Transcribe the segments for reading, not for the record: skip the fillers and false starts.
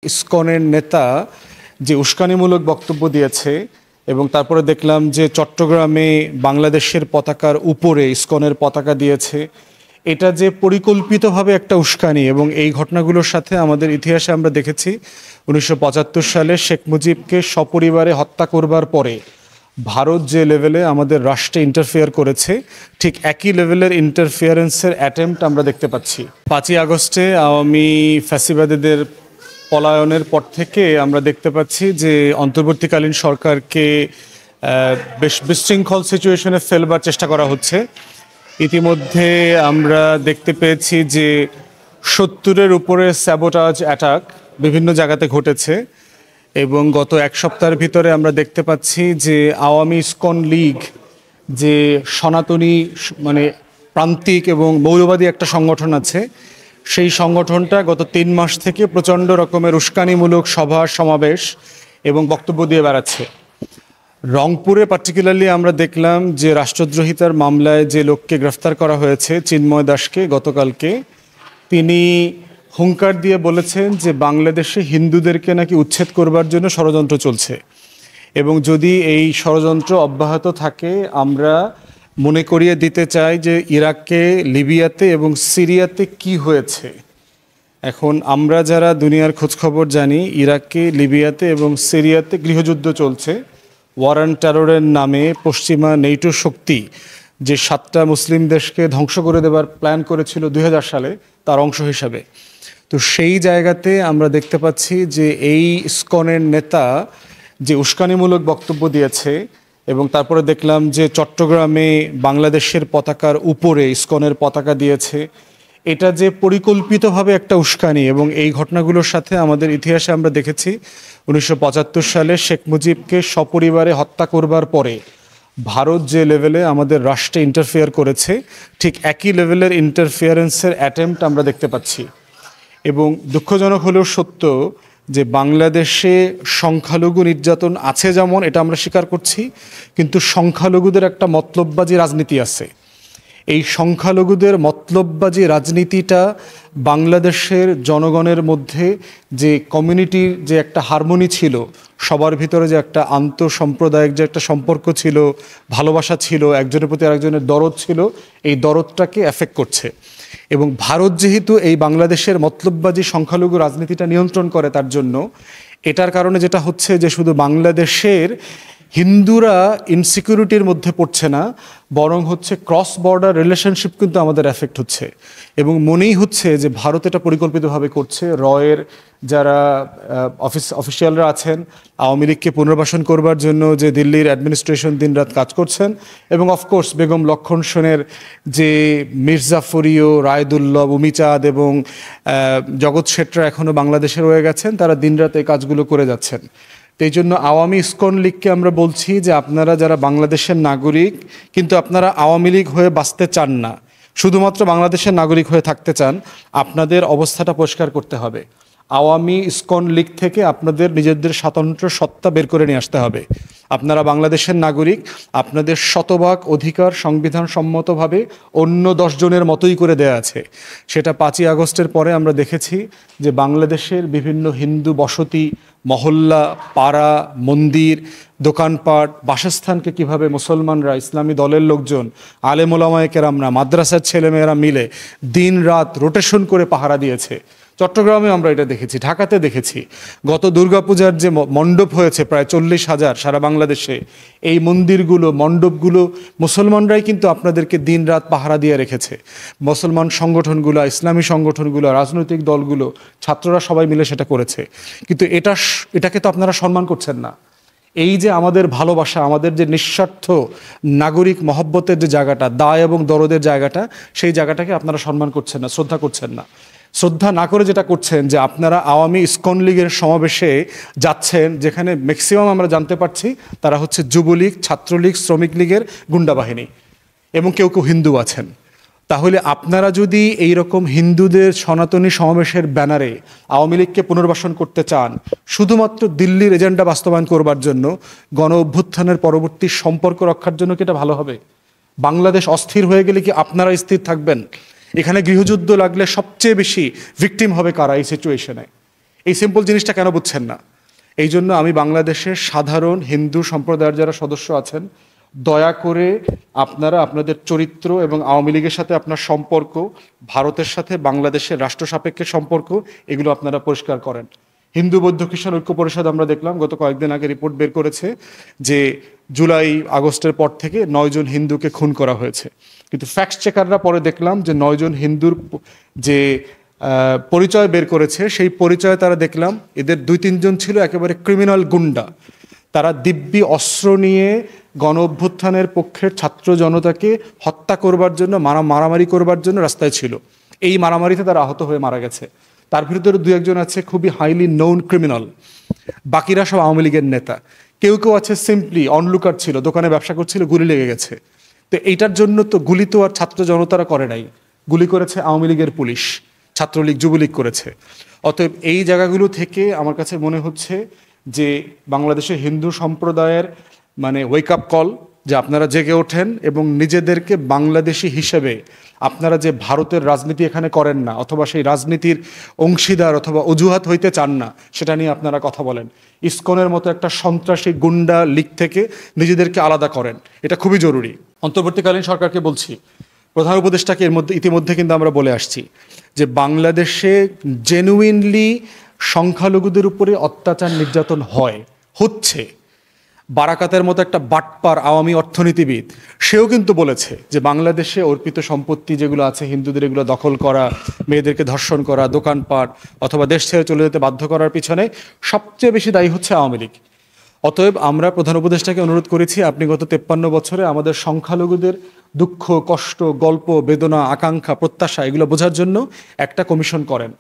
ইসকনের নেতা যে উস্কানিমূলক বক্তব্য দিয়েছে এবং তারপরে দেখলাম যে চট্টগ্রামে বাংলাদেশের পতাকার উপরে ইসকনের পতাকা দিয়েছে, এটা যে পরিকল্পিতভাবে একটা উস্কানি। এবং এই ঘটনাগুলোর সাথে আমাদের ইতিহাসে আমরা দেখেছি 1975 সালে শেখ মুজিবকে সপরিবারে হত্যা করবার পরে ভারত যে লেভেলে আমাদের রাষ্ট্রে ইন্টারফেয়ার করেছে, ঠিক একই লেভেলের ইন্টারফিয়ারেন্সের অ্যাটেম্প্ট আমরা দেখতে পাচ্ছি। 5ই আগস্টে আওয়ামী ফ্যাসিবাদীদের পলায়নের পর থেকে আমরা দেখতে পাচ্ছি যে অন্তর্বর্তীকালীন সরকারকে বেশ বিশৃঙ্খল সিচুয়েশনে ফেলবার চেষ্টা করা হচ্ছে। ইতিমধ্যে আমরা দেখতে পেয়েছি যে 70-এর উপরে স্যাবোটাজ অ্যাটাক বিভিন্ন জায়গাতে ঘটেছে এবং গত এক সপ্তাহের ভিতরে আমরা দেখতে পাচ্ছি যে আওয়ামী ইসকন লীগ যে সনাতনী মানে প্রান্তিক এবং মৌলবাদী একটা সংগঠন আছে, সেই সংগঠনটা গত 3 মাস থেকে প্রচণ্ড রকমের উস্কানিমূলক সভা সমাবেশ এবং বক্তব্য দিয়ে বেড়াচ্ছে। রংপুরে পার্টিকুলারলি আমরা দেখলাম যে রাষ্ট্রদ্রোহিতার মামলায় যে লোককে গ্রেফতার করা হয়েছে চিন্ময় দাসকে গতকালকে, তিনি হুঙ্কার দিয়ে বলেছেন যে বাংলাদেশে হিন্দুদেরকে নাকি উচ্ছেদ করবার জন্য ষড়যন্ত্র চলছে এবং যদি এই ষড়যন্ত্র অব্যাহত থাকে আমরা মনে করিয়ে দিতে চাই যে ইরাকে, লিবিয়াতে এবং সিরিয়াতে কি হয়েছে। এখন আমরা যারা দুনিয়ার খোঁজখবর জানি, ইরাকে, লিবিয়াতে এবং সিরিয়াতে গৃহযুদ্ধ চলছে। ওয়ার অ্যান্ড টেররের নামে পশ্চিমা নেটো শক্তি যে 7টা মুসলিম দেশকে ধ্বংস করে দেবার প্ল্যান করেছিল 2000 সালে, তার অংশ হিসাবে। তো সেই জায়গাতে আমরা দেখতে পাচ্ছি যে এই ইসকনের নেতা যে উস্কানিমূলক বক্তব্য দিয়েছে এবং তারপরে দেখলাম যে চট্টগ্রামে বাংলাদেশের পতাকার উপরে ইসকনের পতাকা দিয়েছে, এটা যে পরিকল্পিতভাবে একটা উস্কানি। এবং এই ঘটনাগুলোর সাথে আমাদের ইতিহাসে আমরা দেখেছি 1975 সালে শেখ মুজিবকে সপরিবারে হত্যা করবার পরে ভারত যে লেভেলে আমাদের রাষ্ট্রে ইন্টারফেয়ার করেছে, ঠিক একই লেভেলের ইন্টারফিয়ারেন্সের অ্যাটেম্প্ট আমরা দেখতে পাচ্ছি। এবং দুঃখজনক হলেও সত্য যে বাংলাদেশে সংখ্যালঘু নির্যাতন আছে, যেমন এটা আমরা স্বীকার করছি, কিন্তু সংখ্যালঘুদের একটা মতলববাজি রাজনীতি আছে। এই সংখ্যালঘুদের মতলববাজি রাজনীতিটা বাংলাদেশের জনগণের মধ্যে যে কমিউনিটির যে একটা হারমোনি ছিল, সবার ভিতরে যে একটা আন্তঃসাম্প্রদায়িক যে একটা সম্পর্ক ছিল, ভালোবাসা ছিল, একজনের প্রতি আরেকজনের দরদ ছিল, এই দরদটাকে এফেক্ট করছে। এবং ভারত যেহেতু এই বাংলাদেশের মতলববাজি সংখ্যালঘু রাজনীতিটা নিয়ন্ত্রণ করে, তার জন্য এটার কারণে যেটা হচ্ছে যে শুধু বাংলাদেশের হিন্দুরা ইনসিকিউরিটির মধ্যে পড়ছে না, বরং হচ্ছে ক্রস বর্ডার রিলেশনশিপ কিন্তু আমাদের এফেক্ট হচ্ছে। এবং মনেই হচ্ছে যে ভারত এটা পরিকল্পিতভাবে করছে। রয়ের যারা অফিসিয়ালরা আছেন, আওয়ামী লীগকে পুনর্বাসন করবার জন্য যে দিল্লির অ্যাডমিনিস্ট্রেশন দিনরাত কাজ করছেন, এবং অফকোর্স বেগম লক্ষণ সেনের যে মির্জাফরিও, রায়দুল্লভ, উমিচাঁদ এবং জগৎ শেট্টার এখনও বাংলাদেশে রয়ে গেছেন, তারা দিনরাত এই কাজগুলো করে যাচ্ছেন। তো এই জন্য আওয়ামী ইসকন লীগকে আমরা বলছি যে আপনারা যারা বাংলাদেশের নাগরিক কিন্তু আপনারা আওয়ামী লীগ হয়ে বাঁচতে চান না, শুধুমাত্র বাংলাদেশের নাগরিক হয়ে থাকতে চান, আপনাদের অবস্থাটা পরিষ্কার করতে হবে। আওয়ামী ইসকন লীগ থেকে আপনাদের নিজেদের স্বতন্ত্র সত্তা বের করে নিয়ে আসতে হবে। আপনারা বাংলাদেশের নাগরিক, আপনাদের শতভাগ অধিকার সংবিধান সম্মতভাবে অন্য 10 জনের মতোই করে দেয়া আছে। সেটা 5ই আগস্টের পরে আমরা দেখেছি যে বাংলাদেশের বিভিন্ন হিন্দু বসতি, মহল্লা, পাড়া, মন্দির, দোকানপাট, বাসস্থানকে কিভাবে মুসলমানরা, ইসলামী দলের লোকজন, আলেম ওলামায়ে কেরামরা, মাদ্রাসার ছেলেমেয়েরা মিলে দিন রাত রোটেশন করে পাহারা দিয়েছে। চট্টগ্রামে আমরা এটা দেখেছি, ঢাকাতে দেখেছি। গত দুর্গাপূজার যে মণ্ডপ হয়েছে প্রায় 40,000 সারা বাংলাদেশে, এই মন্দিরগুলো, মণ্ডপগুলো মুসলমানরাই কিন্তু আপনাদেরকে দিন রাত পাহারা দিয়ে রেখেছে। মুসলমান সংগঠনগুলো, ইসলামী সংগঠনগুলো, রাজনৈতিক দলগুলো, ছাত্ররা সবাই মিলে সেটা করেছে। কিন্তু এটাকে তো আপনারা সম্মান করছেন না। এই যে আমাদের ভালোবাসা, আমাদের যে নিঃস্বার্থ নাগরিক মহব্বতের যে জায়গাটা, দায় এবং দরদের জায়গাটা, সেই জায়গাটাকে আপনারা সম্মান করছেন না, শ্রদ্ধা করছেন না। শ্রদ্ধা না করে যেটা করছেন যে আপনারা আওয়ামী ইসকন লীগের সমাবেশে যাচ্ছেন, যেখানে ম্যাক্সিমাম আমরা জানতে পারছি তারা হচ্ছে যুবলীগ, ছাত্রলীগ, শ্রমিক লীগের গুন্ডা বাহিনী এবং কেউ কেউ হিন্দু আছেন। তাহলে আপনারা যদি এই রকম হিন্দুদের সনাতনী সমাবেশের ব্যানারে আওয়ামী লীগকে পুনর্বাসন করতে চান, শুধুমাত্র দিল্লির এজেন্ডা বাস্তবায়ন করবার জন্য, গণ অভ্যুত্থানের পরবর্তী সম্পর্ক রক্ষার জন্য কি এটা ভালো হবে? বাংলাদেশ অস্থির হয়ে গেলে কি আপনারা স্থির থাকবেন? এখানে গৃহযুদ্ধ লাগলে সবচেয়ে বেশি ভিকটিম হবে কারা এই সিচুয়েশনে? এই সিম্পল জিনিসটা কেন বুঝছেন না? এই জন্য আমি বাংলাদেশের সাধারণ হিন্দু সম্প্রদায়ের যারা সদস্য আছেন, দয়া করে আপনারা আপনাদের চরিত্র এবং আওয়ামী লীগের সাথে আপনার সম্পর্ক, ভারতের সাথে বাংলাদেশের রাষ্ট্র সাপেক্ষের সম্পর্ক, এগুলো আপনারা পরিষ্কার করেন। হিন্দু বৌদ্ধ খ্রিস্টান ঐক্য পরিষদ আমরা দেখলাম গত কয়েকদিন আগে রিপোর্ট বের করেছে যে জুলাই আগস্টের পর থেকে 9 জন হিন্দুকে খুন করা হয়েছে, কিন্তু ফ্যাক্ট চেকাররা পরে দেখলাম যে 9 জন হিন্দুর যে পরিচয় বের করেছে সেই পরিচয় তারা দেখলাম এদের 2-3 জন ছিল একেবারে ক্রিমিনাল গুন্ডা। তারা দিব্যি অস্ত্র নিয়ে গণ অভ্যুত্থানের পক্ষের ছাত্র জনতাকে হত্যা করবার জন্য, মারামারি করবার জন্য রাস্তায় ছিল। এই মারামারিতে তারা আহত হয়ে মারা গেছে। তার ভিতরে 2-1 জন আছে খুবই হাইলি নোন ক্রিমিনাল, বাকিরা সব আওয়ামী লীগের নেতা। কেউ কেউ আছে সিম্পলি অনলুকার ছিল, দোকানে ব্যবসা করছিল, গুলি লেগে গেছে। তো এইটার জন্য তো গুলি তো আর ছাত্র জনতারা করে নাই, গুলি করেছে আওয়ামী লীগের পুলিশ, ছাত্রলীগ যুবলীগ করেছে। অতএব এই জায়গাগুলো থেকে আমার কাছে মনে হচ্ছে যে বাংলাদেশের হিন্দু সম্প্রদায়ের মানে ওয়েক আপ কল, যে আপনারা জেগে ওঠেন এবং নিজেদেরকে বাংলাদেশি হিসেবে আপনারা যে ভারতের রাজনীতি এখানে করেন না, অথবা সেই রাজনীতির অংশীদার অথবা অজুহাত হইতে চান না, সেটা নিয়ে আপনারা কথা বলেন। ইসকনের মতো একটা সন্ত্রাসী গুন্ডা লীগ থেকে নিজেদেরকে আলাদা করেন, এটা খুবই জরুরি। অন্তর্বর্তীকালীন সরকারকে বলছি, প্রধান উপদেষ্টাকে ইতিমধ্যে কিন্তু আমরা বলে আসছি যে বাংলাদেশে জেনুইনলি সংখ্যালঘুদের উপরে অত্যাচার নির্যাতন হচ্ছে। বারাকাতের মতো একটা বাটপার আওয়ামী অর্থনীতিবিদ, সেও কিন্তু বলেছে যে বাংলাদেশে অর্পিত সম্পত্তি যেগুলো আছে হিন্দুদের, এগুলো দখল করা, মেয়েদেরকে ধর্ষণ করা, দোকানপাট অথবা দেশ ছেড়ে চলে যেতে বাধ্য করার পিছনে সবচেয়ে বেশি দায়ী হচ্ছে আওয়ামী লীগ। অতএব আমরা প্রধান উপদেষ্টাকে অনুরোধ করেছি, আপনি গত 53 বছরে আমাদের সংখ্যালঘুদের দুঃখ, কষ্ট, গল্প, বেদনা, আকাঙ্ক্ষা, প্রত্যাশা এগুলো বোঝার জন্য একটা কমিশন করেন।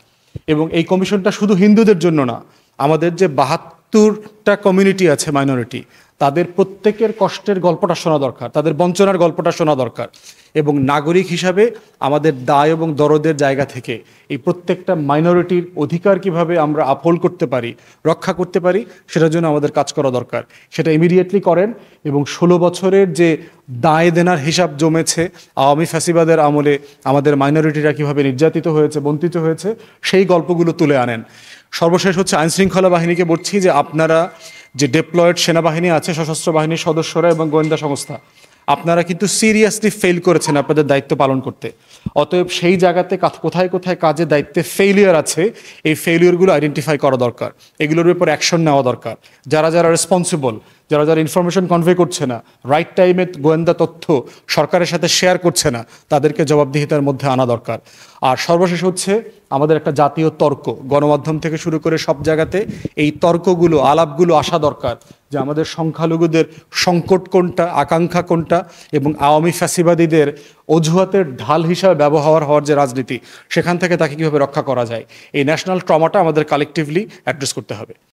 এবং এই কমিশনটা শুধু হিন্দুদের জন্য না, আমাদের যে 72টা কমিউনিটি আছে মাইনরিটি, তাদের প্রত্যেকের কষ্টের গল্পটা শোনা দরকার, তাদের বঞ্চনার গল্পটা শোনা দরকার। এবং নাগরিক হিসাবে আমাদের দায় এবং দরদের জায়গা থেকে এই প্রত্যেকটা মাইনরিটির অধিকার কিভাবে আমরা আপহোল্ড করতে পারি, রক্ষা করতে পারি, সেটার জন্য আমাদের কাজ করা দরকার। সেটা ইমিডিয়েটলি করেন এবং 16 বছরের যে দায় দেনার হিসাব জমেছে আওয়ামী ফ্যাসিবাদের আমলে, আমাদের মাইনরিটিরা কিভাবে নির্যাতিত হয়েছে, বঞ্চিত হয়েছে, সেই গল্পগুলো তুলে আনেন। সর্বশেষ হচ্ছে আইনশৃঙ্খলা বাহিনীকে বলছি যে আপনারা যে ডেপ্লয়েড সেনাবাহিনী আছে, সশস্ত্র বাহিনীর সদস্যরা এবং গোয়েন্দা সংস্থা, আপনারা কিন্তু সিরিয়াসলি ফেল করেছেন আপনাদের দায়িত্ব পালন করতে। অতএব সেই জায়গাতে কোথায় কোথায় কাজে দায়িত্বে ফেইলিয়ার আছে, এই ফেইলিয়ারগুলো আইডেন্টিফাই করা দরকার, এগুলোর উপর অ্যাকশন নেওয়া দরকার। যারা যারা রেসপন্সিবল, যারা যারা ইনফরমেশন কনভে করছে না, রাইট টাইমে গোয়েন্দা তথ্য সরকারের সাথে শেয়ার করছে না, তাদেরকে জবাবদিহিতার মধ্যে আনা দরকার। আর সর্বশেষ হচ্ছে আমাদের একটা জাতীয় তর্ক, গণমাধ্যম থেকে শুরু করে সব জায়গাতে এই তর্কগুলো, আলাপগুলো আসা দরকার যে আমাদের সংখ্যালঘুদের সংকট কোনটা, আকাঙ্ক্ষা কোনটা, এবং আওয়ামী ফ্যাসিবাদীদের অজুহাতের ঢাল হিসাবে ব্যবহার হওয়ার যে রাজনীতি, সেখান থেকে তাকে কীভাবে রক্ষা করা যায়। এই ন্যাশনাল ট্রমাটা আমাদের কালেকটিভলি অ্যাড্রেস করতে হবে।